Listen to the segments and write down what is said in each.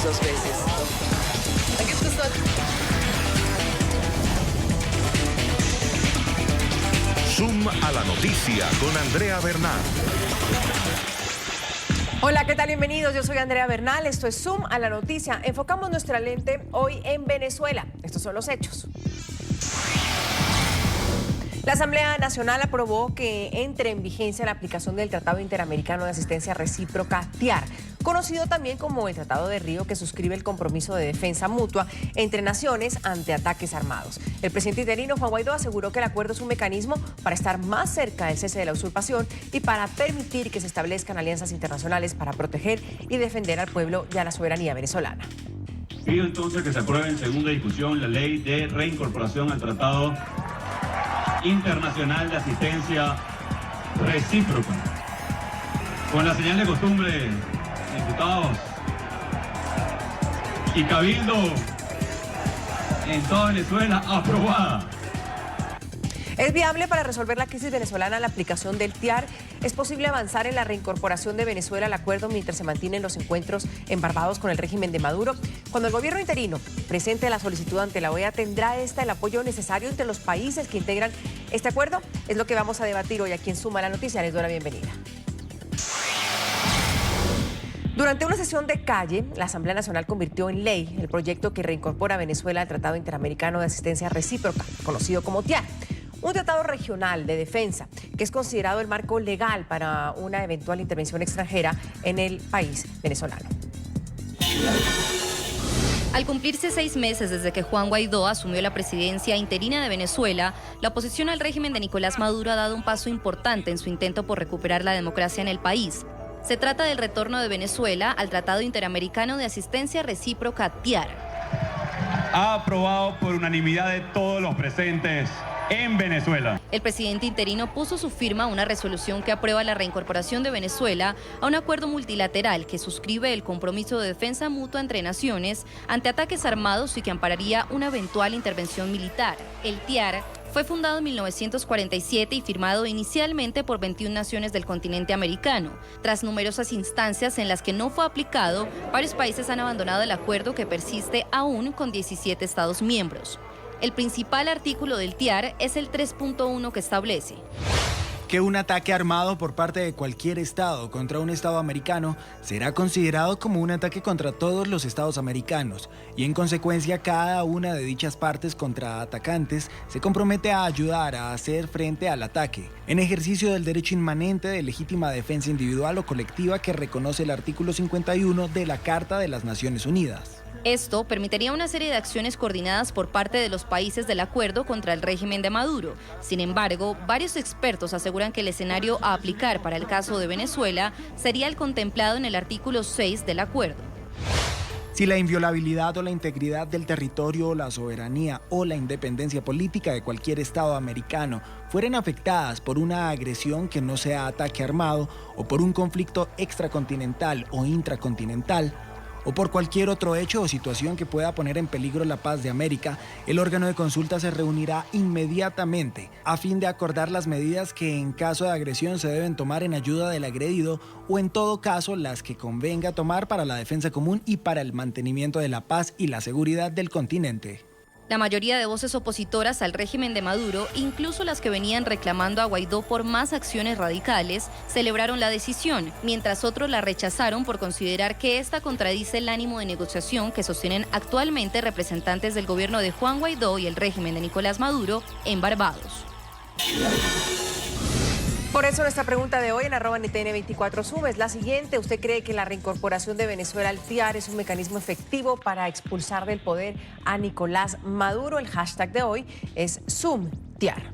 Unidos 2 veces. Aquí está. Zoom a la noticia con Andrea Bernal. Hola, ¿qué tal? Bienvenidos. Yo soy Andrea Bernal. Esto es Zoom a la noticia. Enfocamos nuestra lente hoy en Venezuela. Estos son los hechos. La Asamblea Nacional aprobó que entre en vigencia la aplicación del Tratado Interamericano de Asistencia Recíproca, TIAR, conocido también como el Tratado de Río, que suscribe el compromiso de defensa mutua entre naciones ante ataques armados. El presidente interino, Juan Guaidó, aseguró que el acuerdo es un mecanismo para estar más cerca del cese de la usurpación y para permitir que se establezcan alianzas internacionales para proteger y defender al pueblo y a la soberanía venezolana. Pido entonces que se apruebe en segunda discusión la ley de reincorporación al Tratado Internacional de Asistencia Recíproca. Con la señal de costumbre, diputados y cabildo en toda Venezuela, aprobada. ¿Es viable para resolver la crisis venezolana la aplicación del TIAR? ¿Es posible avanzar en la reincorporación de Venezuela al acuerdo mientras se mantienen los encuentros en Barbados con el régimen de Maduro? Cuando el gobierno interino presente la solicitud ante la OEA, ¿tendrá esta el apoyo necesario entre los países que integran este acuerdo? Es lo que vamos a debatir hoy aquí en Suma la Noticia. Les doy la bienvenida. Durante una sesión de calle, la Asamblea Nacional convirtió en ley el proyecto que reincorpora a Venezuela al Tratado Interamericano de Asistencia Recíproca, conocido como TIAR. Un tratado regional de defensa que es considerado el marco legal para una eventual intervención extranjera en el país venezolano. Al cumplirse 6 meses desde que Juan Guaidó asumió la presidencia interina de Venezuela, la oposición al régimen de Nicolás Maduro ha dado un paso importante en su intento por recuperar la democracia en el país. Se trata del retorno de Venezuela al Tratado Interamericano de Asistencia Recíproca, TIAR. Ha aprobado por unanimidad de todos los presentes en Venezuela. El presidente interino puso su firma a una resolución que aprueba la reincorporación de Venezuela a un acuerdo multilateral que suscribe el compromiso de defensa mutua entre naciones ante ataques armados y que ampararía una eventual intervención militar. El TIAR fue fundado en 1947 y firmado inicialmente por 21 naciones del continente americano. Tras numerosas instancias en las que no fue aplicado, varios países han abandonado el acuerdo, que persiste aún con 17 Estados miembros. El principal artículo del TIAR es el 3.1, que establece que un ataque armado por parte de cualquier estado contra un estado americano será considerado como un ataque contra todos los estados americanos y en consecuencia cada una de dichas partes contra atacantes se compromete a ayudar a hacer frente al ataque en ejercicio del derecho inmanente de legítima defensa individual o colectiva que reconoce el artículo 51 de la Carta de las Naciones Unidas. Esto permitiría una serie de acciones coordinadas por parte de los países del acuerdo contra el régimen de Maduro. Sin embargo, varios expertos aseguran que el escenario a aplicar para el caso de Venezuela sería el contemplado en el artículo 6 del acuerdo. Si la inviolabilidad o la integridad del territorio o la soberanía o la independencia política de cualquier estado americano fueran afectadas por una agresión que no sea ataque armado o por un conflicto extracontinental o intracontinental, o por cualquier otro hecho o situación que pueda poner en peligro la paz de América, el órgano de consulta se reunirá inmediatamente a fin de acordar las medidas que en caso de agresión se deben tomar en ayuda del agredido o en todo caso las que convenga tomar para la defensa común y para el mantenimiento de la paz y la seguridad del continente. La mayoría de voces opositoras al régimen de Maduro, incluso las que venían reclamando a Guaidó por más acciones radicales, celebraron la decisión, mientras otros la rechazaron por considerar que esta contradice el ánimo de negociación que sostienen actualmente representantes del gobierno de Juan Guaidó y el régimen de Nicolás Maduro en Barbados. Por eso nuestra pregunta de hoy en @NTN24Sub es la siguiente. ¿Usted cree que la reincorporación de Venezuela al TIAR es un mecanismo efectivo para expulsar del poder a Nicolás Maduro? El hashtag de hoy es ZoomTIAR.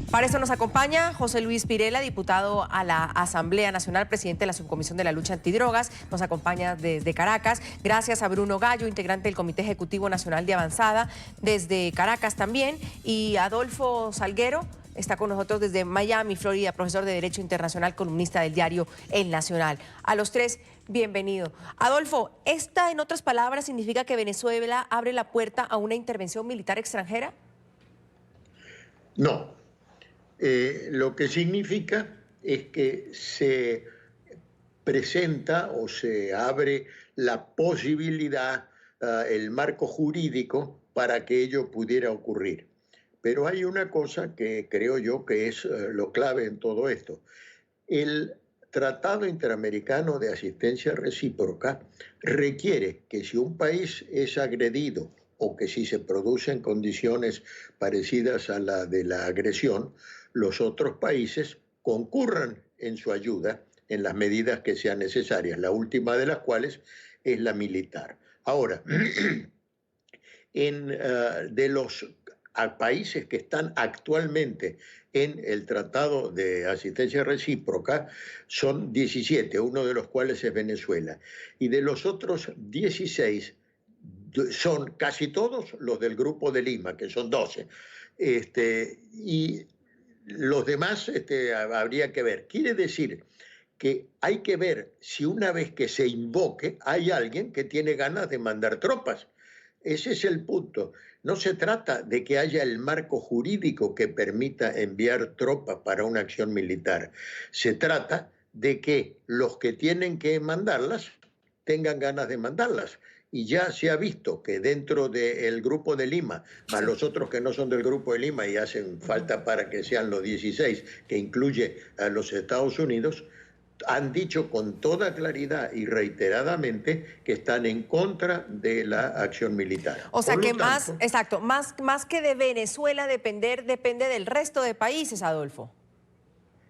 Para eso nos acompaña José Luis Pirela, diputado a la Asamblea Nacional, presidente de la Subcomisión de la Lucha Antidrogas. Nos acompaña desde Caracas. Gracias a Bruno Gallo, integrante del Comité Ejecutivo Nacional de Avanzada, desde Caracas también. Y Adolfo Salguero está con nosotros desde Miami, Florida, profesor de Derecho Internacional, columnista del diario El Nacional. A los tres, bienvenido. Adolfo, ¿esta en otras palabras significa que Venezuela abre la puerta a una intervención militar extranjera? No. Lo que significa es que se presenta o se abre la posibilidad, el marco jurídico para que ello pudiera ocurrir. Pero hay una cosa que creo yo que es lo clave en todo esto. El Tratado Interamericano de Asistencia Recíproca requiere que si un país es agredido o que si se producen condiciones parecidas a la de la agresión, los otros países concurran en su ayuda en las medidas que sean necesarias, la última de las cuales es la militar. Ahora, de los países que están actualmente en el Tratado de Asistencia Recíproca son 17, uno de los cuales es Venezuela. Y de los otros 16 son casi todos los del Grupo de Lima, que son 12. Y los demás habría que ver. Quiere decir que hay que ver si una vez que se invoque hay alguien que tiene ganas de mandar tropas. Ese es el punto. No se trata de que haya el marco jurídico que permita enviar tropas para una acción militar. Se trata de que los que tienen que mandarlas tengan ganas de mandarlas. Y ya se ha visto que dentro del Grupo de Lima, más los otros que no son del Grupo de Lima y hacen falta para que sean los 16, que incluye a los Estados Unidos, han dicho con toda claridad y reiteradamente que están en contra de la acción militar. O sea que más que de Venezuela depende del resto de países, Adolfo.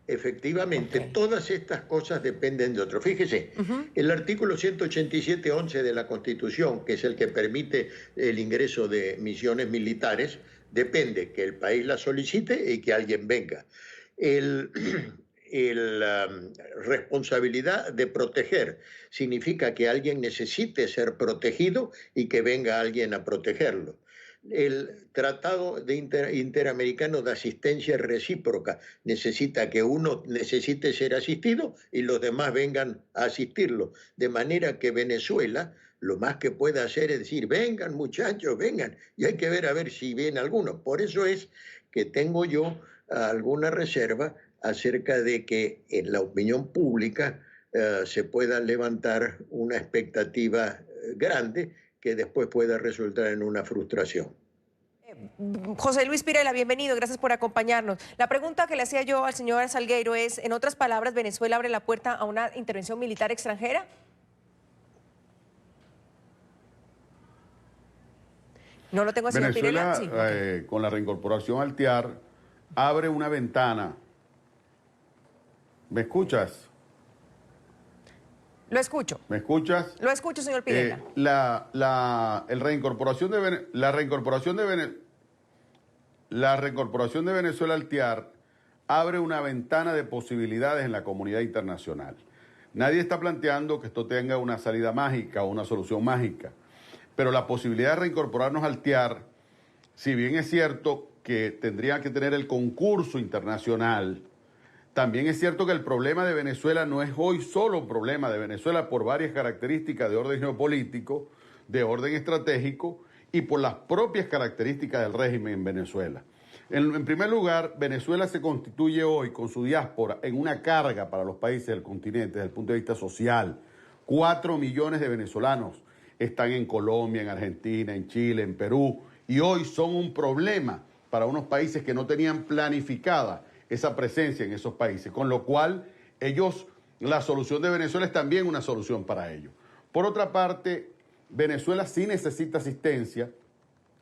Efectivamente, todas estas cosas dependen de otro. Fíjese, el artículo 187.11 de la Constitución, que es el que permite el ingreso de misiones militares, depende que el país la solicite y que alguien venga. La responsabilidad de proteger significa que alguien necesite ser protegido y que venga alguien a protegerlo. El Tratado Interamericano de Asistencia Recíproca necesita que uno necesite ser asistido y los demás vengan a asistirlo. De manera que Venezuela lo más que puede hacer es decir, vengan muchachos, vengan, y hay que ver a ver si viene alguno. Por eso es que tengo yo alguna reserva acerca de que en la opinión pública se pueda levantar una expectativa grande que después pueda resultar en una frustración. José Luis Pirela, bienvenido, gracias por acompañarnos. La pregunta que le hacía yo al señor Salgueiro es, en otras palabras, ¿Venezuela abre la puerta a una intervención militar extranjera? No lo tengo, señor Pirela. Sí, okay. Con la reincorporación al TIAR, abre una ventana. ¿Me escuchas? Lo escucho. ¿Me escuchas? Lo escucho, señor Pirela. La reincorporación de Venezuela al TIAR abre una ventana de posibilidades en la comunidad internacional. Nadie está planteando que esto tenga una salida mágica o una solución mágica, pero la posibilidad de reincorporarnos al TIAR, si bien es cierto que tendría que tener el concurso internacional, también es cierto que el problema de Venezuela no es hoy solo un problema de Venezuela por varias características de orden geopolítico, de orden estratégico y por las propias características del régimen en Venezuela. En primer lugar, Venezuela se constituye hoy con su diáspora en una carga para los países del continente desde el punto de vista social. 4 millones de venezolanos están en Colombia, en Argentina, en Chile, en Perú, y hoy son un problema para unos países que no tenían planificada esa presencia en esos países, con lo cual la solución de Venezuela es también una solución para ellos. Por otra parte, Venezuela sí necesita asistencia,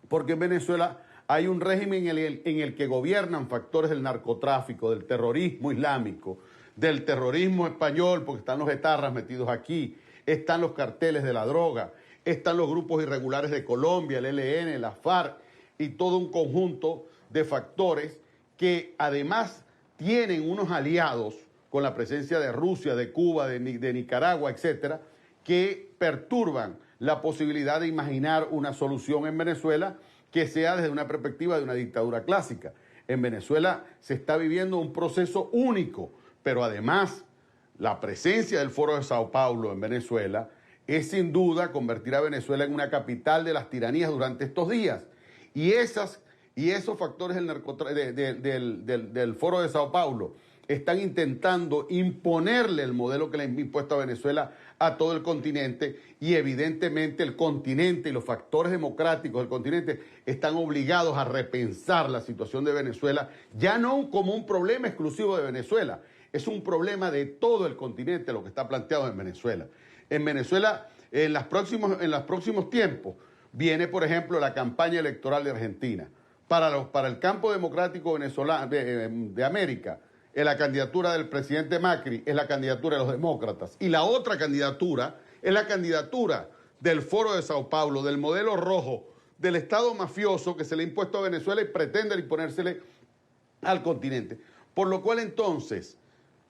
porque en Venezuela hay un régimen en el que gobiernan factores del narcotráfico, del terrorismo islámico, del terrorismo español, porque están los etarras metidos aquí, están los carteles de la droga, están los grupos irregulares de Colombia, el ELN, la FARC, y todo un conjunto de factores que además tienen unos aliados con la presencia de Rusia, de Cuba, de Nicaragua, etcétera, que perturban la posibilidad de imaginar una solución en Venezuela que sea desde una perspectiva de una dictadura clásica. En Venezuela se está viviendo un proceso único, pero además la presencia del Foro de Sao Paulo en Venezuela es sin duda convertir a Venezuela en una capital de las tiranías durante estos días. Y esos factores del Foro de Sao Paulo están intentando imponerle el modelo que le ha impuesto a Venezuela a todo el continente, y evidentemente el continente y los factores democráticos del continente están obligados a repensar la situación de Venezuela, ya no como un problema exclusivo de Venezuela, es un problema de todo el continente lo que está planteado en Venezuela. En Venezuela, en los próximos tiempos, viene, por ejemplo, la campaña electoral de Argentina. Para el campo democrático venezolano de América, la candidatura del presidente Macri es la candidatura de los demócratas. Y la otra candidatura es la candidatura del Foro de Sao Paulo, del modelo rojo, del Estado mafioso que se le ha impuesto a Venezuela y pretende imponérsele al continente. Por lo cual, entonces,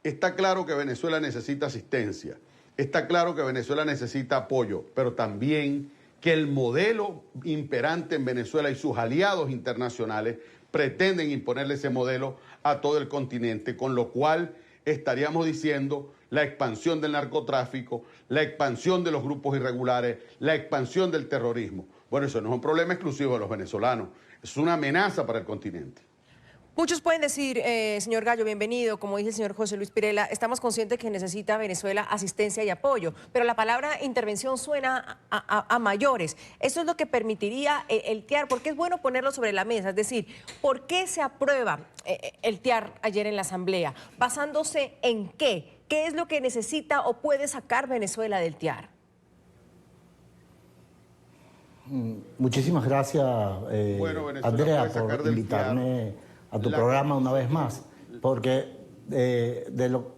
está claro que Venezuela necesita asistencia, está claro que Venezuela necesita apoyo, pero también que el modelo imperante en Venezuela y sus aliados internacionales pretenden imponerle ese modelo a todo el continente, con lo cual estaríamos diciendo la expansión del narcotráfico, la expansión de los grupos irregulares, la expansión del terrorismo. Bueno, eso no es un problema exclusivo de los venezolanos, es una amenaza para el continente. Muchos pueden decir, señor Gallo, bienvenido, como dice el señor José Luis Pirela, estamos conscientes que necesita Venezuela asistencia y apoyo, pero la palabra intervención suena a mayores. Eso es lo que permitiría el TIAR, porque es bueno ponerlo sobre la mesa, es decir, ¿por qué se aprueba el TIAR ayer en la Asamblea? ¿Basándose en qué? ¿Qué es lo que necesita o puede sacar Venezuela del TIAR? Muchísimas gracias, Andrea, por invitarme a tu programa una vez más, porque de lo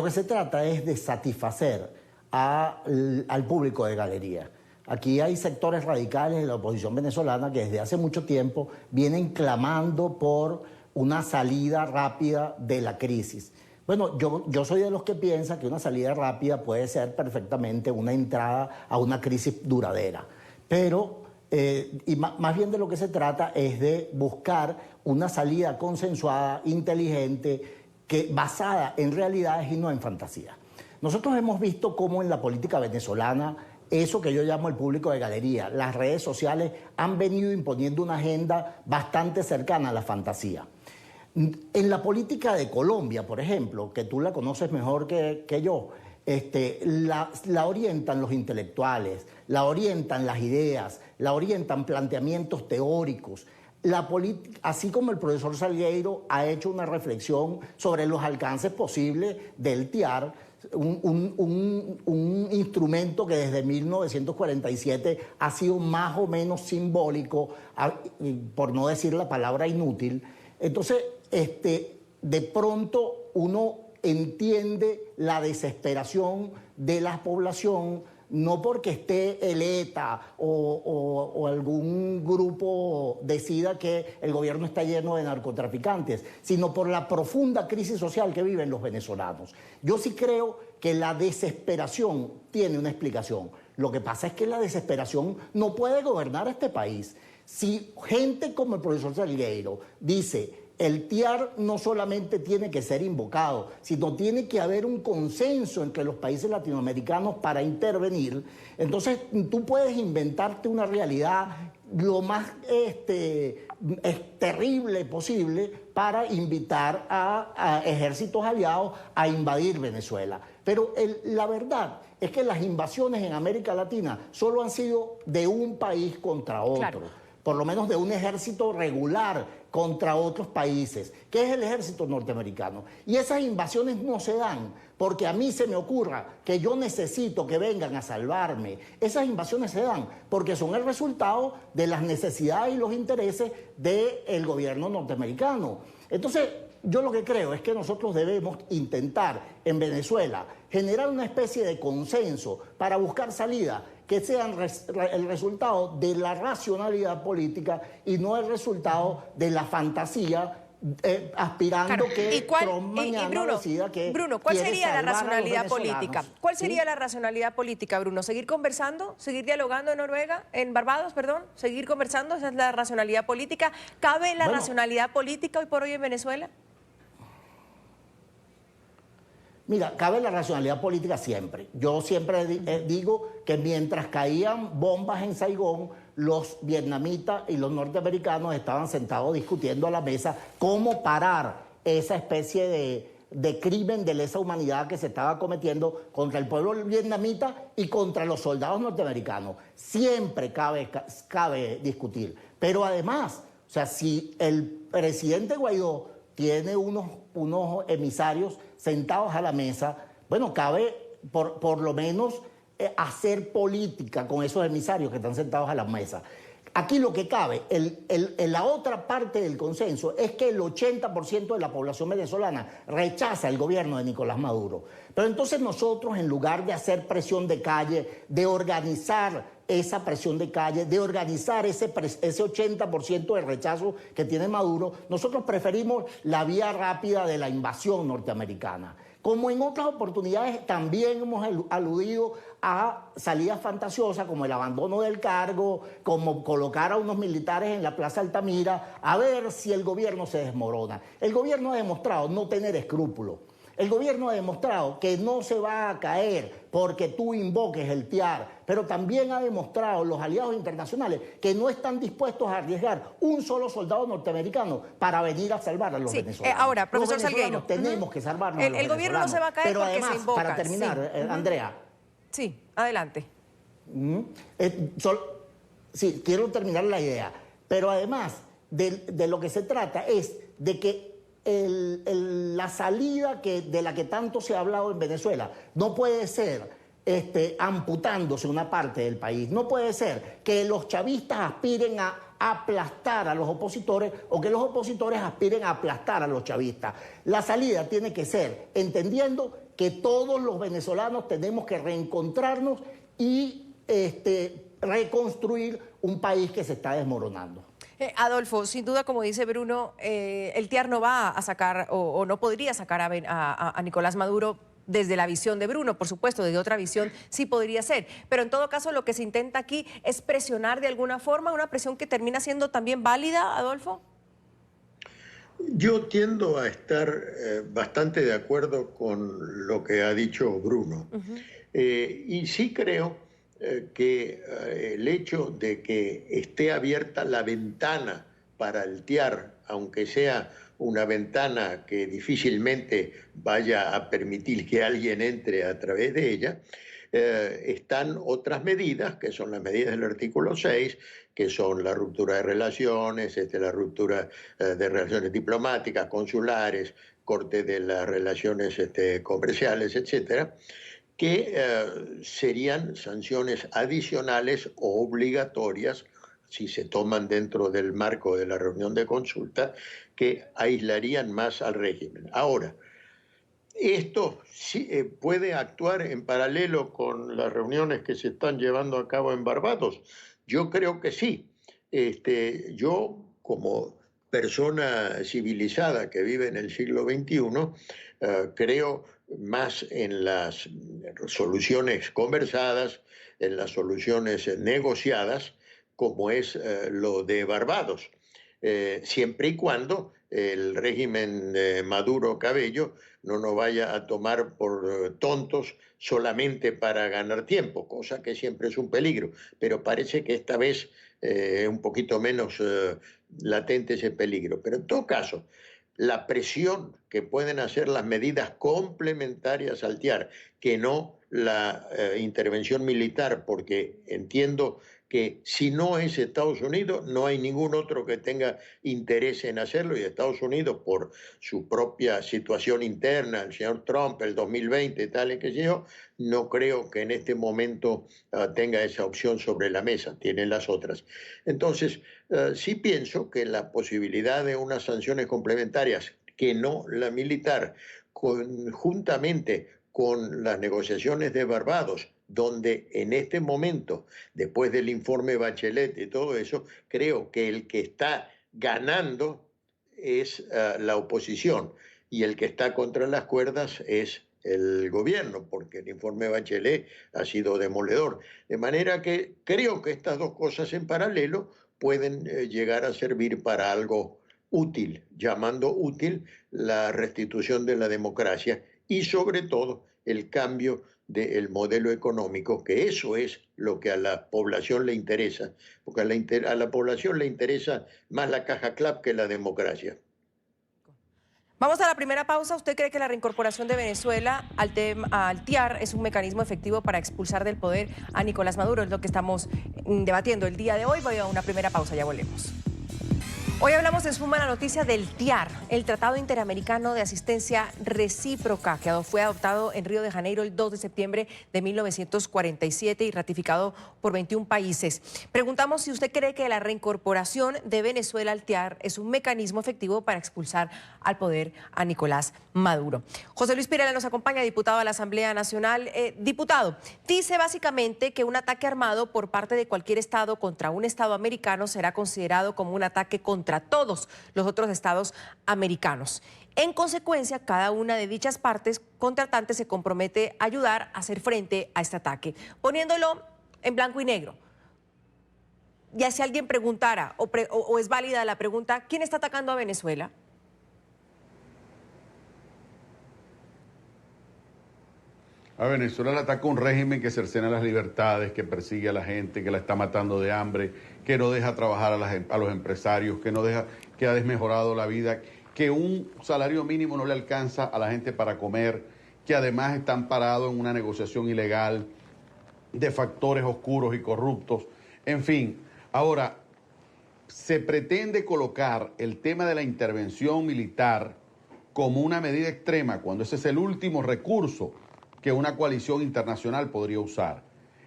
que se trata es de satisfacer al público de galería. Aquí hay sectores radicales de la oposición venezolana que desde hace mucho tiempo vienen clamando por una salida rápida de la crisis. Bueno, yo soy de los que piensa que una salida rápida puede ser perfectamente una entrada a una crisis duradera, pero y más bien de lo que se trata es de buscar una salida consensuada, inteligente, basada en realidades y no en fantasía. Nosotros hemos visto cómo en la política venezolana, eso que yo llamo el público de galería, las redes sociales han venido imponiendo una agenda bastante cercana a la fantasía. En la política de Colombia, por ejemplo, que tú la conoces mejor que yo, la orientan los intelectuales, la orientan las ideas, la orientan planteamientos teóricos. Así como el profesor Salgueiro ha hecho una reflexión sobre los alcances posibles del TIAR, un instrumento que desde 1947 ha sido más o menos simbólico, por no decir la palabra inútil. Entonces, de pronto uno entiende la desesperación de la población, no porque esté el ETA o algún grupo decida que el gobierno está lleno de narcotraficantes, sino por la profunda crisis social que viven los venezolanos. Yo sí creo que la desesperación tiene una explicación. Lo que pasa es que la desesperación no puede gobernar este país. Si gente como el profesor Salgueiro dice: el TIAR no solamente tiene que ser invocado, sino tiene que haber un consenso entre los países latinoamericanos para intervenir. Entonces, tú puedes inventarte una realidad lo más terrible posible para invitar a ejércitos aliados a invadir Venezuela. Pero la verdad es que las invasiones en América Latina solo han sido de un país contra otro. Claro. Por lo menos de un ejército regular contra otros países, que es el ejército norteamericano. Y esas invasiones no se dan porque a mí se me ocurra que yo necesito que vengan a salvarme. Esas invasiones se dan porque son el resultado de las necesidades y los intereses del gobierno norteamericano. Entonces, yo lo que creo es que nosotros debemos intentar en Venezuela generar una especie de consenso para buscar salida que sean el resultado de la racionalidad política y no el resultado de la fantasía aspirando que Trump mañana decida que Bruno, ¿cuál sería la racionalidad política? ¿Cuál sería la racionalidad política, Bruno? ¿Seguir conversando? ¿Seguir dialogando en Noruega? ¿En Barbados, perdón? ¿Seguir conversando? ¿Esa es la racionalidad política? ¿Cabe la racionalidad política hoy por hoy en Venezuela? Mira, cabe la racionalidad política siempre. Yo siempre digo que mientras caían bombas en Saigón, los vietnamitas y los norteamericanos estaban sentados discutiendo a la mesa cómo parar esa especie de crimen de lesa humanidad que se estaba cometiendo contra el pueblo vietnamita y contra los soldados norteamericanos. Siempre cabe discutir. Pero además, o sea, si el presidente Guaidó tiene unos emisarios sentados a la mesa, bueno, cabe por lo menos hacer política con esos emisarios que están sentados a la mesa. Aquí lo que cabe, la otra parte del consenso es que el 80% de la población venezolana rechaza el gobierno de Nicolás Maduro. Pero entonces nosotros, en lugar de hacer presión de calle, de organizar esa presión de calle, de organizar ese 80% de rechazo que tiene Maduro, nosotros preferimos la vía rápida de la invasión norteamericana. Como en otras oportunidades también hemos aludido a salidas fantasiosas como el abandono del cargo, como colocar a unos militares en la Plaza Altamira, a ver si el gobierno se desmorona. El gobierno ha demostrado no tener escrúpulos. El gobierno ha demostrado que no se va a caer porque tú invoques el TIAR, pero también ha demostrado los aliados internacionales que no están dispuestos a arriesgar un solo soldado norteamericano para venir a salvar a los venezolanos. Ahora, profesor Salgueiro, tenemos que salvarnos a los el gobierno no se va a caer pero porque además, se invoca. para terminar, Andrea. Sí, adelante. Sí, quiero terminar la idea. Pero además, de lo que se trata es de que la salida de la que tanto se ha hablado en Venezuela no puede ser amputándose una parte del país. No puede ser que los chavistas aspiren a aplastar a los opositores o que los opositores aspiren a aplastar a los chavistas. La salida tiene que ser entendiendo que todos los venezolanos tenemos que reencontrarnos y reconstruir un país que se está desmoronando. Adolfo, sin duda, como dice Bruno, el TIAR no va a sacar o no podría sacar a Nicolás Maduro desde la visión de Bruno, por supuesto, desde otra visión sí podría ser. Pero en todo caso, lo que se intenta aquí es presionar de alguna forma, una presión que termina siendo también válida, Adolfo. Yo tiendo a estar bastante de acuerdo con lo que ha dicho Bruno. Y sí creo que el hecho de que esté abierta la ventana para el TIAR, aunque sea una ventana que difícilmente vaya a permitir que alguien entre a través de ella, están otras medidas, que son las medidas del artículo 6, que son la ruptura de relaciones, la ruptura de relaciones diplomáticas, consulares, corte de las relaciones comerciales, etcétera, que serían sanciones adicionales o obligatorias si se toman dentro del marco de la reunión de consulta, que aislarían más al régimen. Ahora, ¿esto sí, puede actuar en paralelo con las reuniones que se están llevando a cabo en Barbados? Yo creo que sí. Yo, como persona civilizada que vive en el siglo XXI, creo más en las soluciones conversadas, en las soluciones negociadas, como es lo de Barbados, siempre y cuando el régimen de Maduro Cabello no nos vaya a tomar por tontos solamente para ganar tiempo, cosa que siempre es un peligro, pero parece que esta vez un poquito menos latente ese peligro. Pero en todo caso, la presión que pueden hacer las medidas complementarias al TIAR, que no la intervención militar, porque entiendo que si no es Estados Unidos, no hay ningún otro que tenga interés en hacerlo, y Estados Unidos, por su propia situación interna, el señor Trump, el 2020, tal y que yo, no creo que en este momento tenga esa opción sobre la mesa, tiene las otras. Entonces, sí pienso que la posibilidad de unas sanciones complementarias, que no la militar, conjuntamente con las negociaciones de Barbados, donde en este momento, después del informe Bachelet y todo eso, creo que el que está ganando es la oposición y el que está contra las cuerdas es el gobierno, porque el informe Bachelet ha sido demoledor. De manera que creo que estas dos cosas en paralelo pueden llegar a servir para algo útil, llamando útil la restitución de la democracia y sobre todo el cambio del modelo económico, que eso es lo que a la población le interesa, porque a la población le interesa más la caja clap que la democracia. Vamos a la primera pausa. ¿Usted cree que la reincorporación de Venezuela al TIAR es un mecanismo efectivo para expulsar del poder a Nicolás Maduro? Es lo que estamos debatiendo el día de hoy. Voy a una primera pausa, ya volvemos. Hoy hablamos en Suma la noticia del TIAR, el Tratado Interamericano de Asistencia Recíproca, que fue adoptado en Río de Janeiro el 2 de septiembre de 1947 y ratificado por 21 países. Preguntamos si usted cree que la reincorporación de Venezuela al TIAR es un mecanismo efectivo para expulsar al poder a Nicolás Maduro. José Luis Pirela nos acompaña, diputado a la Asamblea Nacional. Diputado, dice básicamente que un ataque armado por parte de cualquier Estado contra un Estado americano será considerado como un ataque contra todos los otros estados americanos. En consecuencia, cada una de dichas partes contratantes se compromete a ayudar a hacer frente a este ataque. Poniéndolo en blanco y negro, ya si alguien preguntara o es válida la pregunta, ¿quién está atacando a Venezuela? A Venezuela le ataca un régimen que cercena las libertades, que persigue a la gente, que la está matando de hambre, que no deja trabajar a los empresarios, que ha desmejorado la vida, que un salario mínimo no le alcanza a la gente para comer, que además están parados en una negociación ilegal de factores oscuros y corruptos. En fin, ahora, se pretende colocar el tema de la intervención militar como una medida extrema, cuando ese es el último recurso que una coalición internacional podría usar.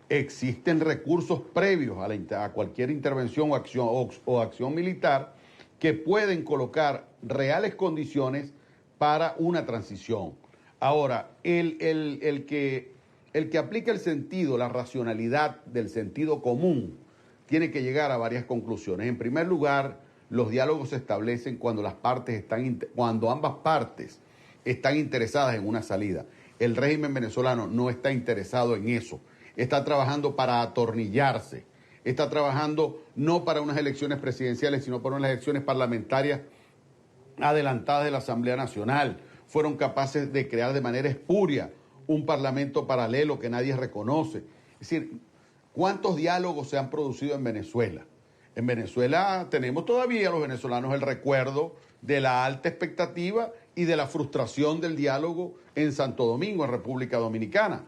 Existen recursos previos a cualquier intervención o acción militar que pueden colocar reales condiciones para una transición. Ahora, el que aplica el sentido, la racionalidad del sentido común, tiene que llegar a varias conclusiones. En primer lugar, los diálogos se establecen cuando ambas partes están interesadas en una salida. El régimen venezolano no está interesado en eso. Está trabajando para atornillarse. Está trabajando no para unas elecciones presidenciales, sino para unas elecciones parlamentarias adelantadas de la Asamblea Nacional. Fueron capaces de crear de manera espuria un parlamento paralelo que nadie reconoce. Es decir, ¿cuántos diálogos se han producido en Venezuela? En Venezuela tenemos todavía los venezolanos el recuerdo de la alta expectativa y de la frustración del diálogo en Santo Domingo, en República Dominicana.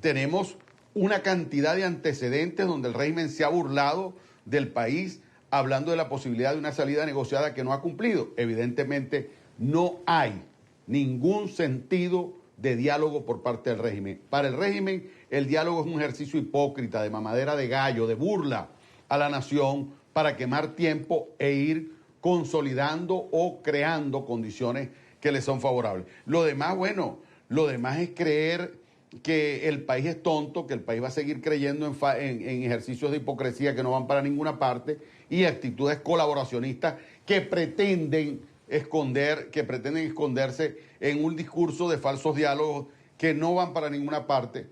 Tenemos una cantidad de antecedentes donde el régimen se ha burlado del país hablando de la posibilidad de una salida negociada que no ha cumplido. Evidentemente no hay ningún sentido de diálogo por parte del régimen. Para el régimen el diálogo es un ejercicio hipócrita, de mamadera de gallo, de burla a la nación para quemar tiempo e ir consolidando o creando condiciones que le son favorables. Lo demás, bueno, lo demás es creer que el país es tonto, que el país va a seguir creyendo en ejercicios de hipocresía que no van para ninguna parte y actitudes colaboracionistas que pretenden esconderse en un discurso de falsos diálogos que no van para ninguna parte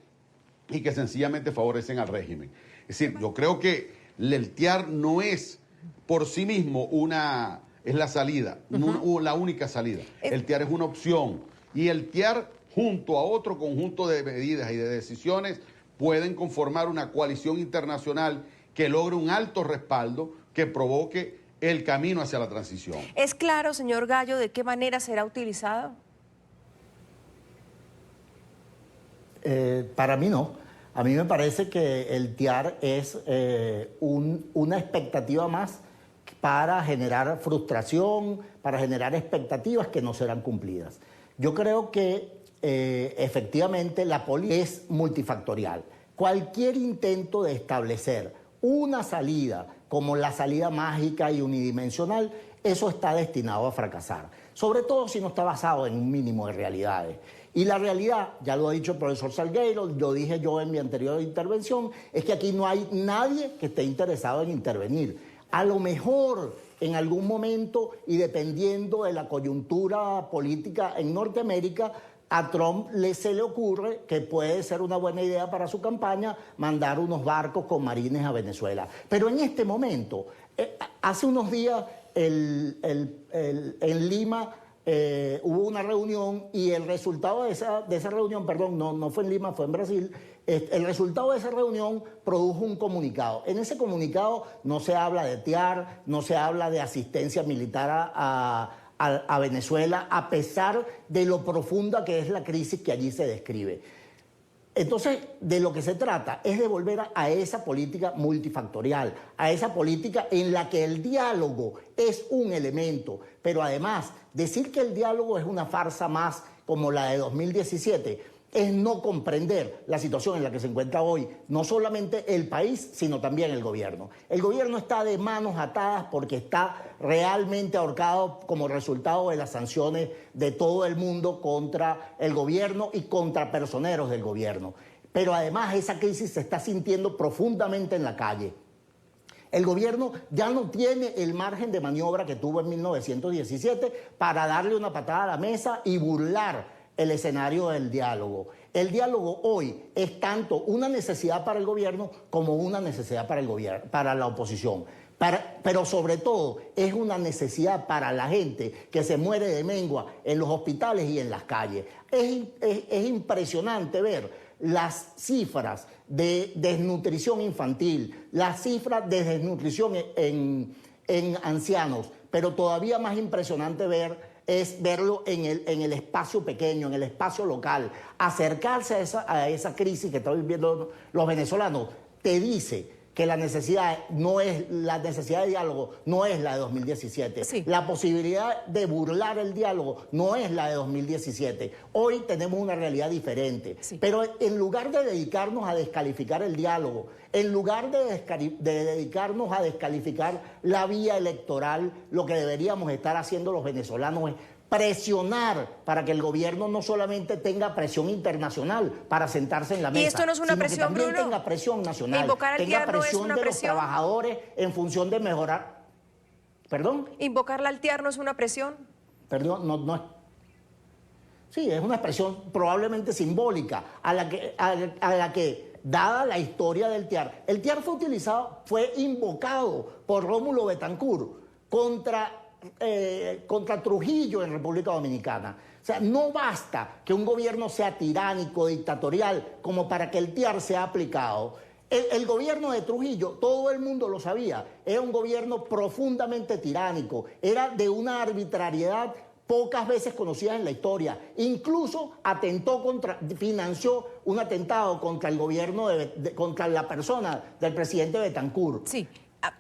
y que sencillamente favorecen al régimen. Es decir, yo creo que el TIAR no es por sí mismo es la salida, la única salida. El TIAR es una opción y el TIAR junto a otro conjunto de medidas y de decisiones pueden conformar una coalición internacional que logre un alto respaldo que provoque el camino hacia la transición. ¿Es claro, señor Gallo, de qué manera será utilizado? Para mí no. A mí me parece que el TIAR es una expectativa más para generar frustración, para generar expectativas que no serán cumplidas. Yo creo que efectivamente la política es multifactorial. Cualquier intento de establecer una salida como la salida mágica y unidimensional, eso está destinado a fracasar. Sobre todo si no está basado en un mínimo de realidades. Y la realidad, ya lo ha dicho el profesor Salgueiro, lo dije yo en mi anterior intervención, es que aquí no hay nadie que esté interesado en intervenir. A lo mejor en algún momento y dependiendo de la coyuntura política en Norteamérica, a Trump se le ocurre que puede ser una buena idea para su campaña mandar unos barcos con marines a Venezuela. Pero en este momento, hace unos días en Lima hubo una reunión y el resultado de esa reunión, perdón, no fue en Lima, fue en Brasil. El resultado de esa reunión produjo un comunicado. En ese comunicado no se habla de TIAR, no se habla de asistencia militar a Venezuela, a pesar de lo profunda que es la crisis que allí se describe. Entonces, de lo que se trata es de volver a esa política multifactorial, a esa política en la que el diálogo es un elemento, pero además, decir que el diálogo es una farsa más como la de 2017 es no comprender la situación en la que se encuentra hoy, no solamente el país, sino también el gobierno. El gobierno está de manos atadas porque está realmente ahorcado como resultado de las sanciones de todo el mundo contra el gobierno y contra personeros del gobierno. Pero además esa crisis se está sintiendo profundamente en la calle. El gobierno ya no tiene el margen de maniobra que tuvo en 1917 para darle una patada a la mesa y burlar el escenario del diálogo. El diálogo hoy es tanto una necesidad para el gobierno como una necesidad para la oposición. Pero sobre todo es una necesidad para la gente que se muere de mengua en los hospitales y en las calles. Es impresionante ver las cifras de desnutrición infantil, las cifras de desnutrición en ancianos, pero todavía más impresionante es verlo en el espacio pequeño, en el espacio local. Acercarse a esa crisis que están viviendo los venezolanos te dice que la necesidad de diálogo no es la de 2017. Sí. La posibilidad de burlar el diálogo no es la de 2017. Hoy tenemos una realidad diferente. Sí. Pero en lugar de dedicarnos a descalificar el diálogo, en lugar de dedicarnos a descalificar la vía electoral, lo que deberíamos estar haciendo los venezolanos es presionar para que el gobierno no solamente tenga presión internacional para sentarse en la mesa, ¿y esto no es una presión, sino que también Bruno? tenga presión nacional, ¿Invocar al TIAR no es una de presión? los trabajadores en función de mejorar. ¿Perdón? ¿Invocarla al TIAR no es una presión? Perdón, no es. Sí, es una expresión probablemente simbólica a la que dada la historia del TIAR. El TIAR fue invocado por Rómulo Betancourt contra Trujillo en República Dominicana. O sea, no basta que un gobierno sea tiránico, dictatorial, como para que el TIAR sea aplicado. El gobierno de Trujillo, todo el mundo lo sabía, era un gobierno profundamente tiránico, era de una arbitrariedad pocas veces conocidas en la historia. Incluso financió un atentado contra el gobierno, contra la persona del presidente Betancourt. Sí.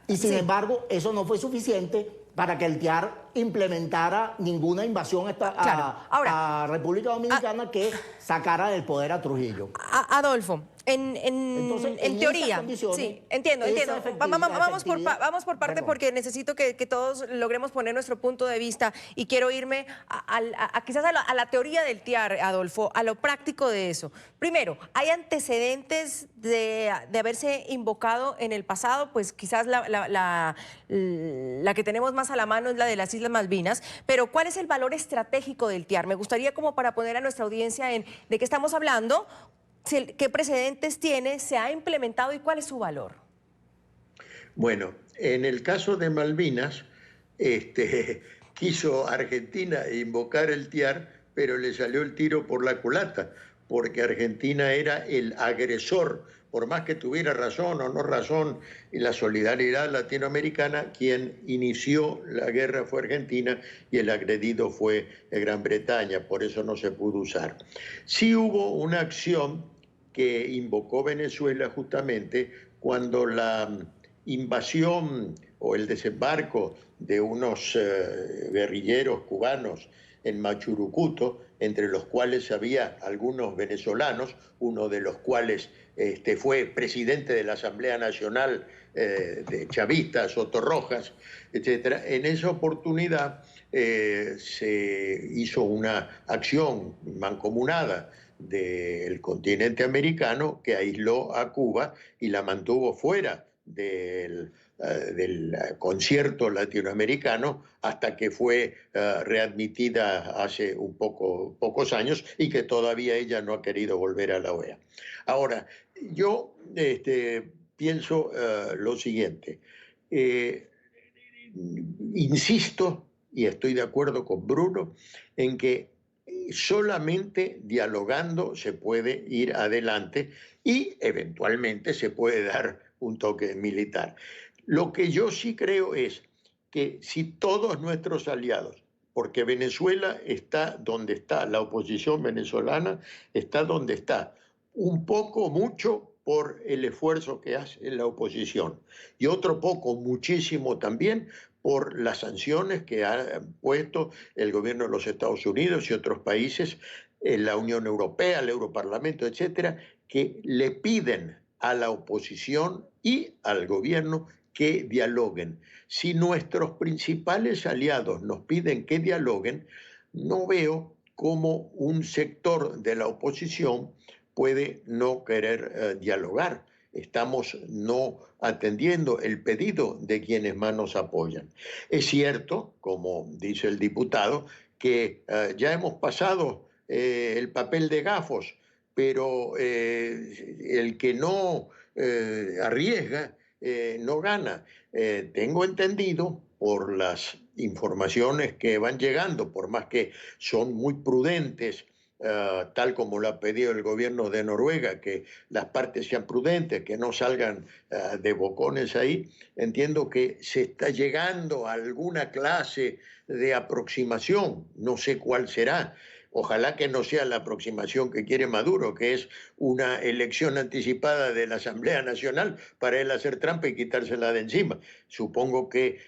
Y sin embargo, eso no fue suficiente para que el TIAR implementara ninguna invasión a República Dominicana que sacara del poder a Trujillo. Adolfo, en teoría, sí, entiendo. Vamos por parte porque necesito que todos logremos poner nuestro punto de vista y quiero irme quizás a la teoría del TIAR, Adolfo, a lo práctico de eso. Primero, ¿hay antecedentes de haberse invocado en el pasado? Pues quizás la que tenemos más a la mano es la de las Islas Malvinas, pero ¿cuál es el valor estratégico del TIAR? Me gustaría como para poner a nuestra audiencia de qué estamos hablando, qué precedentes tiene, se ha implementado y cuál es su valor. Bueno, en el caso de Malvinas, quiso Argentina invocar el TIAR, pero le salió el tiro por la culata, porque Argentina era el agresor, por más que tuviera razón o no razón, y la solidaridad latinoamericana, quien inició la guerra fue Argentina y el agredido fue Gran Bretaña, por eso no se pudo usar. Sí hubo una acción que invocó Venezuela justamente cuando la invasión o el desembarco de unos guerrilleros cubanos en Machurucuto, entre los cuales había algunos venezolanos, uno de los cuales fue presidente de la Asamblea Nacional de Chavista, Soto Rojas, etc. En esa oportunidad se hizo una acción mancomunada del continente americano que aisló a Cuba y la mantuvo fuera del concierto latinoamericano hasta que fue readmitida hace pocos años y que todavía ella no ha querido volver a la OEA. Ahora, yo pienso lo siguiente. Insisto y estoy de acuerdo con Bruno, en que solamente dialogando se puede ir adelante y eventualmente se puede dar un toque militar. Lo que yo sí creo es que si todos nuestros aliados, porque Venezuela está donde está, la oposición venezolana está donde está, un poco, mucho, por el esfuerzo que hace la oposición y otro poco, muchísimo también, por las sanciones que ha puesto el gobierno de los Estados Unidos y otros países, la Unión Europea, el Europarlamento, etcétera, que le piden a la oposición y al gobierno que dialoguen. Si nuestros principales aliados nos piden que dialoguen, no veo cómo un sector de la oposición puede no querer dialogar. Estamos no atendiendo el pedido de quienes más nos apoyan. Es cierto, como dice el diputado, que ya hemos pasado el papel de gafos, pero el que no arriesga no gana. Tengo entendido por las informaciones que van llegando, por más que son muy prudentes, tal como lo ha pedido el gobierno de Noruega, que las partes sean prudentes, que no salgan de bocones ahí, entiendo que se está llegando a alguna clase de aproximación, no sé cuál será. Ojalá que no sea la aproximación que quiere Maduro, que es una elección anticipada de la Asamblea Nacional para él hacer trampa y quitársela de encima. Supongo que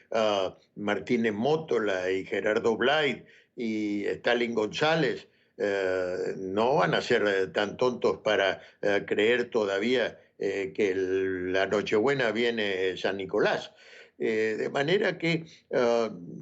Martínez Mótola y Gerardo Blay y Stalin González no van a ser tan tontos para creer todavía que la Nochebuena viene San Nicolás. De manera que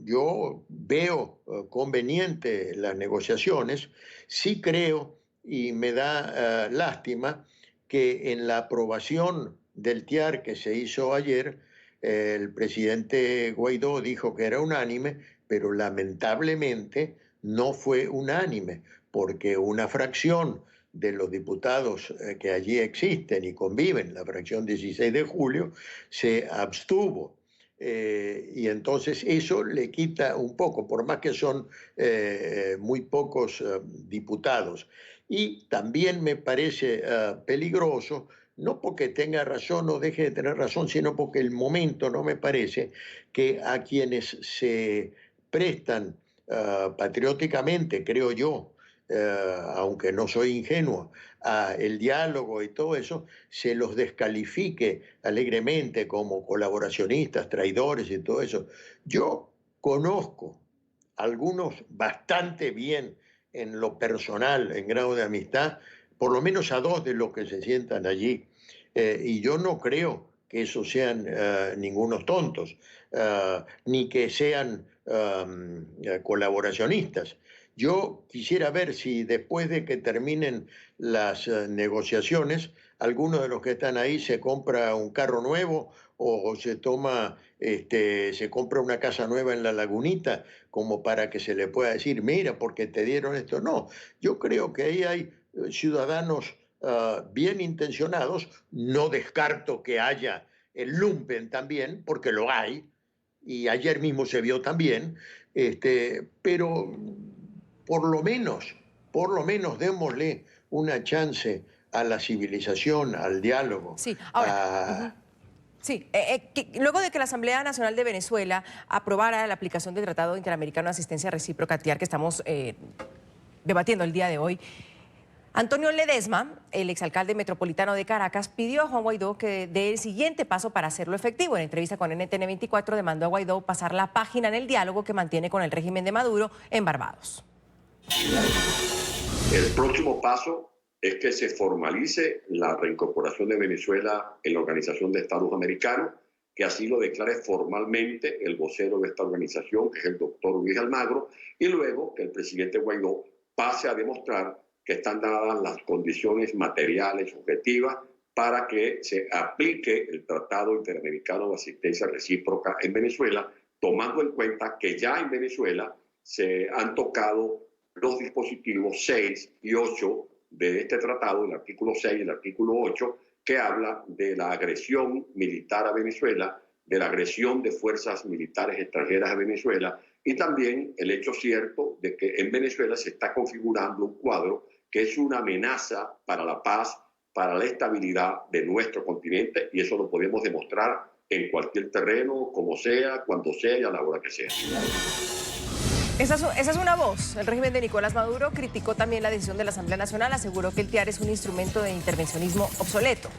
yo veo conveniente las negociaciones. Sí creo, y me da lástima, que en la aprobación del TIAR que se hizo ayer, el presidente Guaidó dijo que era unánime, pero lamentablemente no fue unánime, porque una fracción de los diputados que allí existen y conviven, la fracción 16 de julio, se abstuvo. Y entonces eso le quita un poco, por más que son muy pocos diputados. Y también me parece peligroso, no porque tenga razón o deje de tener razón, sino porque el momento no me parece que a quienes se prestan patrióticamente, creo yo, aunque no soy ingenuo, el diálogo y todo eso, se los descalifique alegremente como colaboracionistas, traidores y todo eso. Yo conozco algunos bastante bien en lo personal, en grado de amistad, por lo menos a dos de los que se sientan allí, y yo no creo que esos sean ningunos tontos, ni que sean colaboracionistas. Yo quisiera ver si después de que terminen las negociaciones, alguno de los que están ahí se compra un carro nuevo o se compra una casa nueva en La Lagunita, como para que se le pueda decir, mira, porque te dieron esto. No, yo creo que ahí hay ciudadanos bien intencionados. No descarto que haya el lumpen también, porque lo hay, y ayer mismo se vio también, pero por lo menos démosle una chance a la civilización, al diálogo. Sí, ahora... Sí, luego de que la Asamblea Nacional de Venezuela aprobara la aplicación del Tratado Interamericano de Asistencia Recíproca, TIAR, que estamos debatiendo el día de hoy, Antonio Ledesma, el exalcalde metropolitano de Caracas, pidió a Juan Guaidó que dé el siguiente paso para hacerlo efectivo. En entrevista con NTN 24 demandó a Guaidó pasar la página en el diálogo que mantiene con el régimen de Maduro en Barbados. El próximo paso es que se formalice la reincorporación de Venezuela en la Organización de Estados Americanos, que así lo declare formalmente el vocero de esta organización, que es el doctor Luis Almagro, y luego que el presidente Guaidó pase a demostrar que están dadas las condiciones materiales objetivas para que se aplique el Tratado Interamericano de Asistencia Recíproca en Venezuela, tomando en cuenta que ya en Venezuela se han tocado los dispositivos 6 y 8 de este tratado, el artículo 6 y el artículo 8, que habla de la agresión militar a Venezuela, de la agresión de fuerzas militares extranjeras a Venezuela y también el hecho cierto de que en Venezuela se está configurando un cuadro que es una amenaza para la paz, para la estabilidad de nuestro continente, y eso lo podemos demostrar en cualquier terreno, como sea, cuando sea y a la hora que sea. Esa es una voz. El régimen de Nicolás Maduro criticó también la decisión de la Asamblea Nacional, aseguró que el TIAR es un instrumento de intervencionismo obsoleto.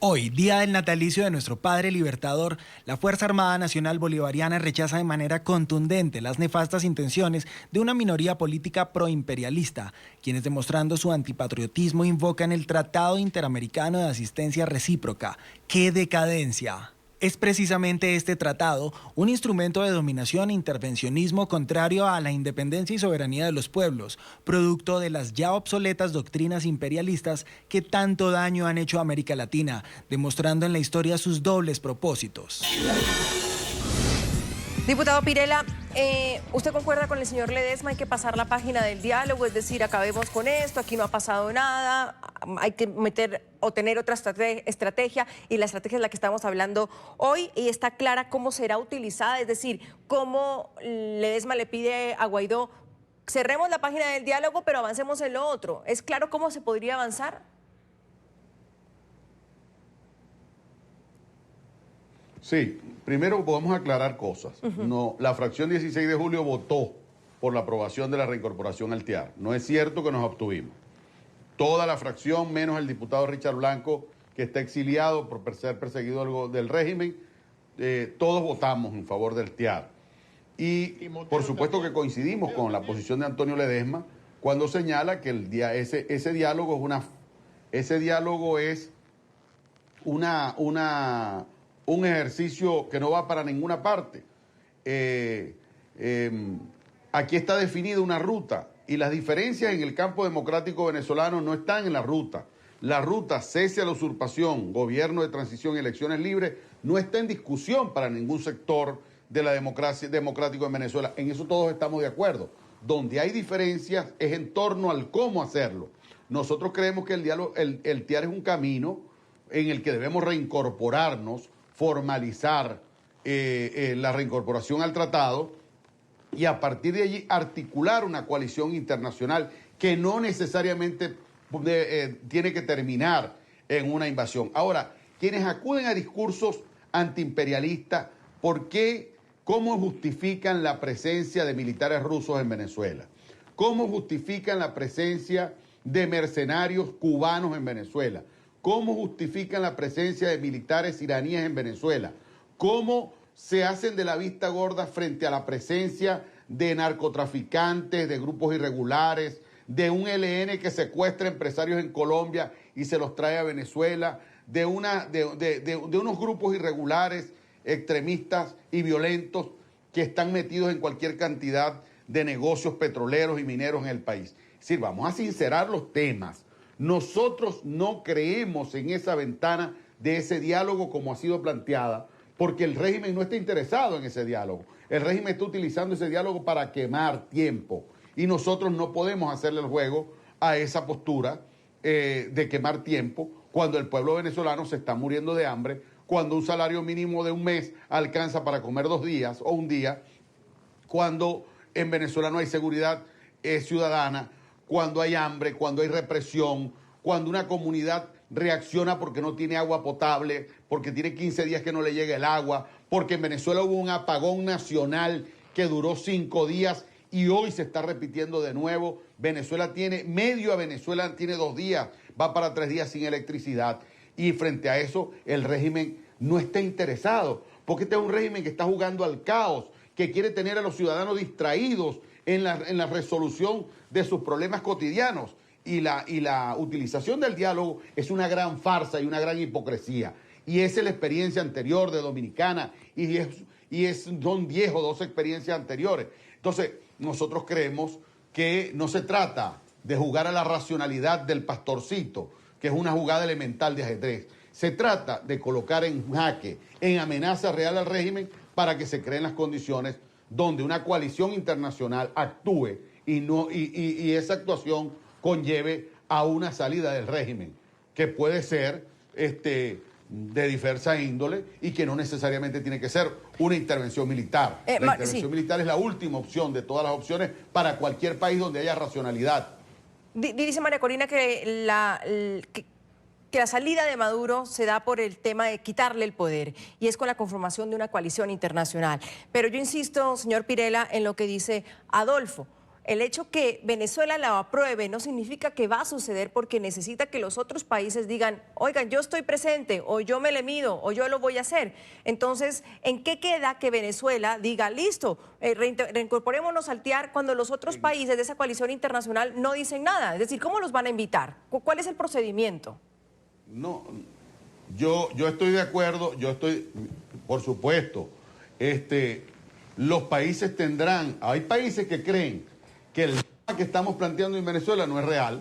Hoy, día del natalicio de nuestro padre libertador, la Fuerza Armada Nacional Bolivariana rechaza de manera contundente las nefastas intenciones de una minoría política proimperialista, quienes demostrando su antipatriotismo invocan el Tratado Interamericano de Asistencia Recíproca. ¡Qué decadencia! Es precisamente este tratado un instrumento de dominación e intervencionismo contrario a la independencia y soberanía de los pueblos, producto de las ya obsoletas doctrinas imperialistas que tanto daño han hecho a América Latina, demostrando en la historia sus dobles propósitos. Diputado Pirela, ¿usted concuerda con el señor Ledesma? Hay que pasar la página del diálogo, es decir, acabemos con esto, aquí no ha pasado nada, hay que meter o tener otra estrategia, y la estrategia es la que estamos hablando hoy, y está clara cómo será utilizada, es decir, cómo Ledesma le pide a Guaidó, cerremos la página del diálogo, pero avancemos en lo otro. ¿Es claro cómo se podría avanzar? Sí, primero podemos aclarar cosas. No, la fracción 16 de julio votó por la aprobación de la reincorporación al TIAR. No es cierto que nos abstuvimos. Toda la fracción, menos el diputado Richard Blanco, que está exiliado por ser perseguido del régimen, todos votamos en favor del TIAR. Y por supuesto que coincidimos con la posición de Antonio Ledesma cuando señala que ese diálogo es un ejercicio que no va para ninguna parte. Aquí está definida una ruta y las diferencias en el campo democrático venezolano no están en la ruta. La ruta cese a la usurpación, gobierno de transición y elecciones libres no está en discusión para ningún sector de la democracia democrático en Venezuela. En eso todos estamos de acuerdo. Donde hay diferencias es en torno al cómo hacerlo. Nosotros creemos que el TIAR es un camino en el que debemos reincorporarnos, formalizar la reincorporación al tratado y a partir de allí articular una coalición internacional que no necesariamente tiene que terminar en una invasión. Ahora, quienes acuden a discursos antiimperialistas, ¿cómo justifican la presencia de militares rusos en Venezuela? ¿Cómo justifican la presencia de mercenarios cubanos en Venezuela? ¿Cómo justifican la presencia de militares iraníes en Venezuela? ¿Cómo se hacen de la vista gorda frente a la presencia de narcotraficantes, de grupos irregulares, de un ELN que secuestra empresarios en Colombia y se los trae a Venezuela, de unos grupos irregulares, extremistas y violentos que están metidos en cualquier cantidad de negocios petroleros y mineros en el país? Es decir, vamos a sincerar los temas. Nosotros no creemos en esa ventana de ese diálogo como ha sido planteada, porque el régimen no está interesado en ese diálogo. El régimen está utilizando ese diálogo para quemar tiempo y nosotros no podemos hacerle el juego a esa postura de quemar tiempo cuando el pueblo venezolano se está muriendo de hambre, cuando un salario mínimo de un mes alcanza para comer 2 días o un día, cuando en Venezuela no hay seguridad ciudadana, cuando hay hambre, cuando hay represión, cuando una comunidad reacciona porque no tiene agua potable, porque tiene 15 días que no le llega el agua, porque en Venezuela hubo un apagón nacional que duró 5 días y hoy se está repitiendo de nuevo. Venezuela tiene 2 días, va para 3 días sin electricidad. Y frente a eso, el régimen no está interesado, porque este es un régimen que está jugando al caos, que quiere tener a los ciudadanos distraídos en la resolución de sus problemas cotidianos. Y la utilización del diálogo es una gran farsa y una gran hipocresía. Y esa es la experiencia anterior de Dominicana son 10 o 12 experiencias anteriores. Entonces, nosotros creemos que no se trata de jugar a la racionalidad del pastorcito, que es una jugada elemental de ajedrez. Se trata de colocar en jaque, en amenaza real al régimen para que se creen las condiciones donde una coalición internacional actúe y esa actuación conlleve a una salida del régimen, que puede ser de diversa índole y que no necesariamente tiene que ser una intervención militar. La intervención militar es la última opción de todas las opciones para cualquier país donde haya racionalidad. Dice María Corina que la salida de Maduro se da por el tema de quitarle el poder y es con la conformación de una coalición internacional. Pero yo insisto, señor Pirela, en lo que dice Adolfo. El hecho que Venezuela la apruebe no significa que va a suceder porque necesita que los otros países digan, oigan, yo estoy presente, o yo me le mido, o yo lo voy a hacer. Entonces, ¿en qué queda que Venezuela diga, listo, reincorporémonos al TIAR cuando los otros países de esa coalición internacional no dicen nada? Es decir, ¿cómo los van a invitar? ¿Cuál es el procedimiento? No, yo estoy de acuerdo, por supuesto, los países tendrán, hay países que creen que el tema que estamos planteando en Venezuela no es real,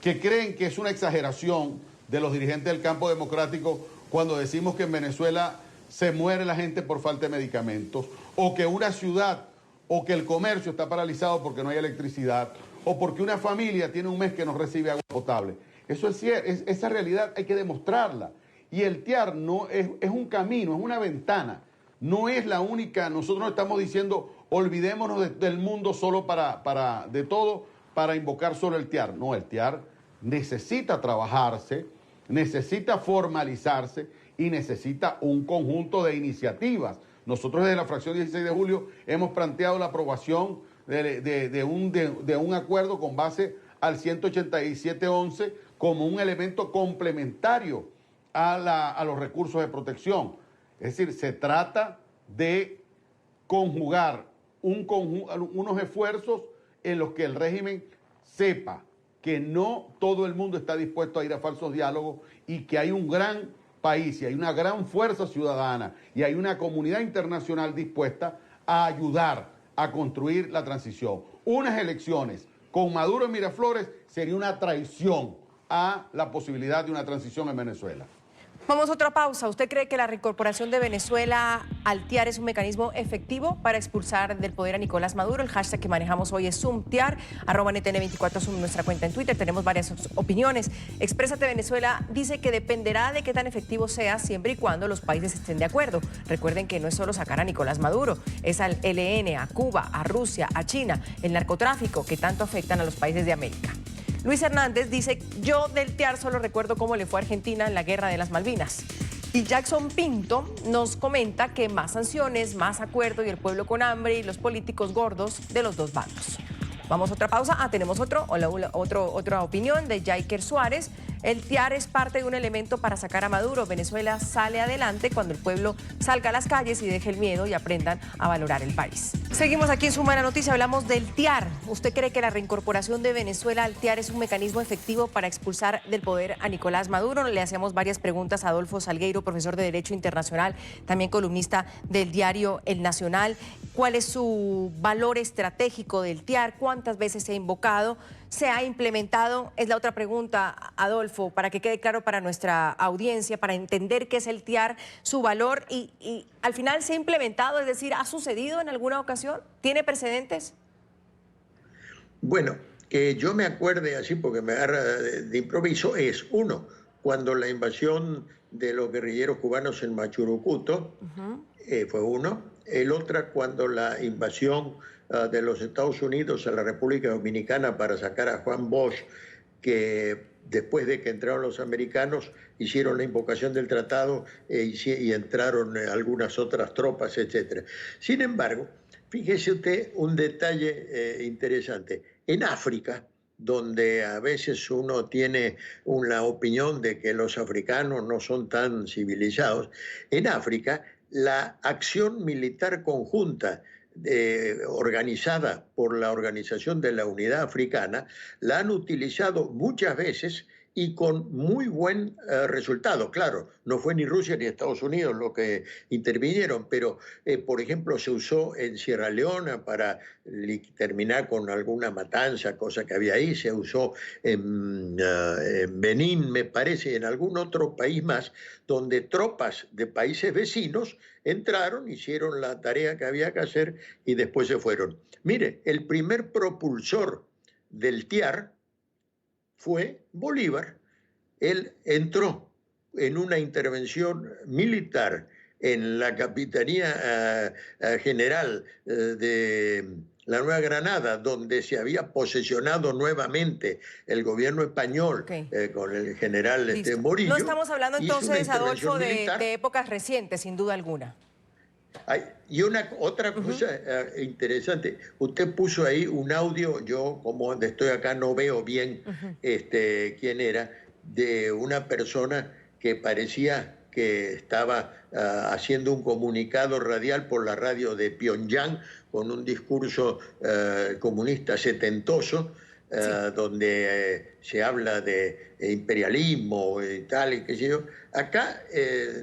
que creen que es una exageración de los dirigentes del campo democrático cuando decimos que en Venezuela se muere la gente por falta de medicamentos, o que una ciudad, o que el comercio está paralizado porque no hay electricidad, o porque una familia tiene un mes que no recibe agua potable. Eso es cierto, esa realidad hay que demostrarla. Y el TIAR no es un camino, es una ventana. No es la única, nosotros no estamos diciendo olvidémonos del mundo solo de todo para invocar solo el TIAR. No, el TIAR necesita trabajarse, necesita formalizarse y necesita un conjunto de iniciativas. Nosotros desde la fracción 16 de julio hemos planteado la aprobación de un acuerdo con base al 187.11 como un elemento complementario a los recursos de protección. Es decir, se trata de conjugar unos esfuerzos en los que el régimen sepa que no todo el mundo está dispuesto a ir a falsos diálogos y que hay un gran país y hay una gran fuerza ciudadana y hay una comunidad internacional dispuesta a ayudar a construir la transición. Unas elecciones con Maduro en Miraflores sería una traición a la posibilidad de una transición en Venezuela. Vamos a otra pausa. ¿Usted cree que la reincorporación de Venezuela al TIAR es un mecanismo efectivo para expulsar del poder a Nicolás Maduro? El hashtag que manejamos hoy es ZoomTiar, @NTN24 Zoom, nuestra cuenta en Twitter. Tenemos varias opiniones. Exprésate Venezuela dice que dependerá de qué tan efectivo sea siempre y cuando los países estén de acuerdo. Recuerden que no es solo sacar a Nicolás Maduro, es al ELN, a Cuba, a Rusia, a China, el narcotráfico que tanto afectan a los países de América. Luis Hernández dice, yo del TIAR solo recuerdo cómo le fue a Argentina en la guerra de las Malvinas. Y Jackson Pinto nos comenta que más sanciones, más acuerdo y el pueblo con hambre y los políticos gordos de los dos bandos. Vamos a otra pausa. Tenemos otra opinión de Jaiker Suárez. El TIAR es parte de un elemento para sacar a Maduro. Venezuela sale adelante cuando el pueblo salga a las calles y deje el miedo y aprendan a valorar el país. Seguimos aquí en Suma la Noticia, hablamos del TIAR. ¿Usted cree que la reincorporación de Venezuela al TIAR es un mecanismo efectivo para expulsar del poder a Nicolás Maduro? Le hacemos varias preguntas a Adolfo Salgueiro, profesor de Derecho Internacional, también columnista del diario El Nacional. ¿Cuál es su valor estratégico del TIAR? ¿Cuántas veces se ha invocado? ¿Se ha implementado? Es la otra pregunta, Adolfo, para que quede claro para nuestra audiencia, para entender qué es el TIAR, su valor y al final se ha implementado, es decir, ¿ha sucedido en alguna ocasión? ¿Tiene precedentes? Bueno, que yo me acuerde así porque me agarra de improviso es, uno, cuando la invasión de los guerrilleros cubanos en Machurucuto, fue uno. El otro, cuando la invasión de los Estados Unidos a la República Dominicana para sacar a Juan Bosch, que después de que entraron los americanos hicieron la invocación del tratado y entraron algunas otras tropas, etc. Sin embargo, fíjese usted un detalle interesante. En África, donde a veces uno tiene una opinión de que los africanos no son tan civilizados, en África la acción militar conjunta organizada por la Organización de la Unidad Africana, la han utilizado muchas veces y con muy buen resultado. Claro, no fue ni Rusia ni Estados Unidos lo que intervinieron, pero, por ejemplo, se usó en Sierra Leona para terminar con alguna matanza, cosa que había ahí, se usó en Benín, me parece, y en algún otro país más, donde tropas de países vecinos entraron, hicieron la tarea que había que hacer y después se fueron. Mire, el primer propulsor del TIAR fue Bolívar. Él entró en una intervención militar en la Capitanía General de la Nueva Granada, donde se había posesionado nuevamente el gobierno español con el general Morillo. No estamos hablando entonces, Adolfo, de épocas recientes, sin duda alguna. Y otra cosa interesante, usted puso ahí un audio, yo como estoy acá no veo bien quién era, de una persona que parecía que estaba haciendo un comunicado radial por la radio de Pyongyang con un discurso comunista setentoso, donde se habla de imperialismo y tal, y qué sé yo. Acá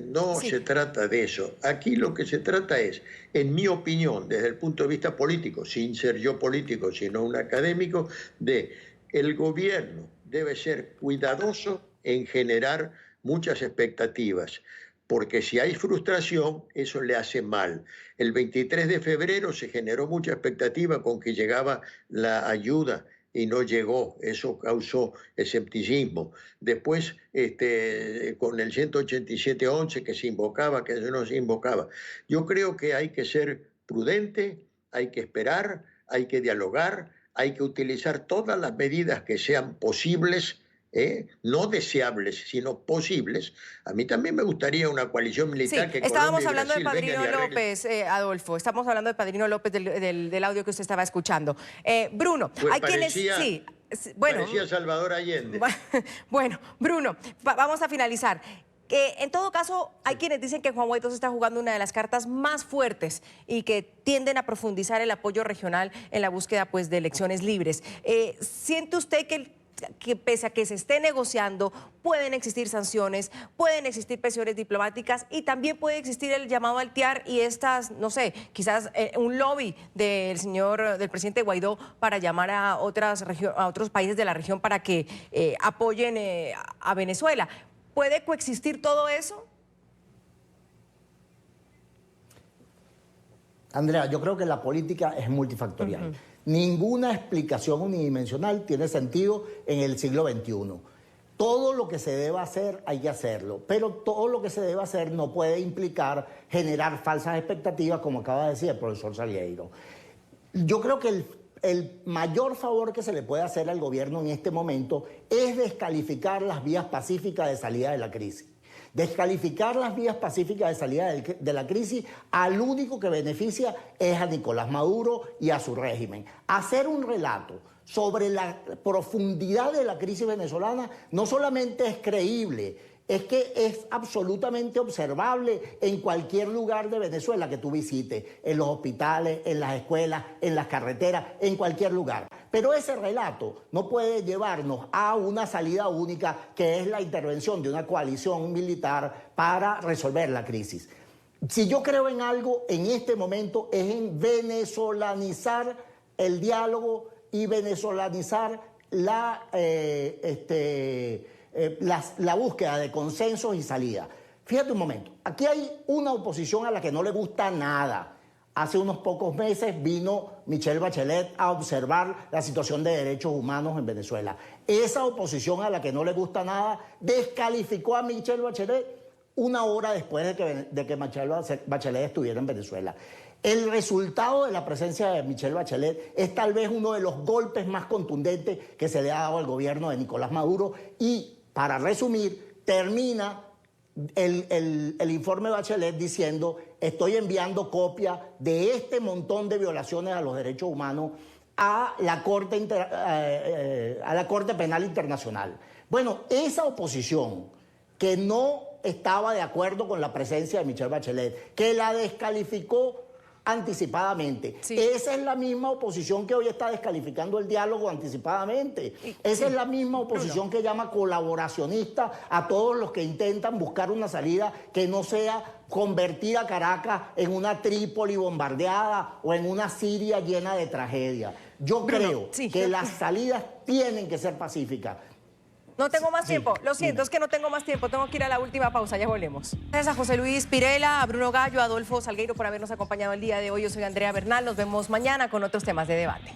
no se trata de eso. Aquí lo que se trata es, en mi opinión, desde el punto de vista político, sin ser yo político, sino un académico, de el gobierno debe ser cuidadoso en generar muchas expectativas, porque si hay frustración, eso le hace mal. El 23 de febrero se generó mucha expectativa con que llegaba la ayuda y no llegó, eso causó escepticismo. Después, con el 187.11 que se invocaba, que no se invocaba. Yo creo que hay que ser prudente, hay que esperar, hay que dialogar, hay que utilizar todas las medidas que sean posibles, no deseables, sino posibles. A mí también me gustaría una coalición militar que estábamos Colombia y hablando de Brasil Padrino López, Adolfo, estamos hablando de Padrino López del audio que usted estaba escuchando. Bruno, pues hay parecía, quienes... bueno, parecía Salvador Allende. Bueno, Bruno, vamos a finalizar. En todo caso, hay quienes dicen que Juan Guaidó se está jugando una de las cartas más fuertes y que tienden a profundizar el apoyo regional en la búsqueda de elecciones libres. ¿Siente usted que pese a que se esté negociando, pueden existir sanciones, pueden existir presiones diplomáticas y también puede existir el llamado al TIAR y estas, no sé, quizás un lobby del presidente Guaidó para llamar a otros países de la región para que apoyen a Venezuela? ¿Puede coexistir todo eso? Andrea, yo creo que la política es multifactorial. Ninguna explicación unidimensional tiene sentido en el siglo XXI. Todo lo que se deba hacer hay que hacerlo, pero todo lo que se debe hacer no puede implicar generar falsas expectativas, como acaba de decir el profesor Salgueiro. Yo creo que el mayor favor que se le puede hacer al gobierno en este momento es descalificar las vías pacíficas de salida de la crisis. Descalificar las vías pacíficas de salida de la crisis al único que beneficia es a Nicolás Maduro y a su régimen. Hacer un relato sobre la profundidad de la crisis venezolana no solamente es creíble, es que es absolutamente observable en cualquier lugar de Venezuela que tú visites, en los hospitales, en las escuelas, en las carreteras, en cualquier lugar. Pero ese relato no puede llevarnos a una salida única, que es la intervención de una coalición militar para resolver la crisis. Si yo creo en algo en este momento es en venezolanizar el diálogo y venezolanizar la búsqueda de consensos y salida. Fíjate un momento, aquí hay una oposición a la que no le gusta nada. Hace unos pocos meses vino Michelle Bachelet a observar la situación de derechos humanos en Venezuela. Esa oposición a la que no le gusta nada descalificó a Michelle Bachelet una hora después de que Michelle Bachelet estuviera en Venezuela. El resultado de la presencia de Michelle Bachelet es tal vez uno de los golpes más contundentes que se le ha dado al gobierno de Nicolás Maduro y, para resumir, termina el informe Bachelet diciendo: estoy enviando copia de este montón de violaciones a los derechos humanos a la Corte Penal Internacional. Bueno, esa oposición que no estaba de acuerdo con la presencia de Michelle Bachelet, que la descalificó anticipadamente. Sí. Esa es la misma oposición que hoy está descalificando el diálogo anticipadamente. Esa es la misma oposición que llama colaboracionista a todos los que intentan buscar una salida que no sea convertir a Caracas en una Trípoli bombardeada o en una Siria llena de tragedia. Yo creo que las salidas tienen que ser pacíficas. No tengo más tiempo, lo siento, es que no tengo más tiempo, tengo que ir a la última pausa, ya volvemos. Gracias a José Luis Pirela, a Bruno Gallo, a Adolfo Salgueiro por habernos acompañado el día de hoy. Yo soy Andrea Bernal, nos vemos mañana con otros temas de debate.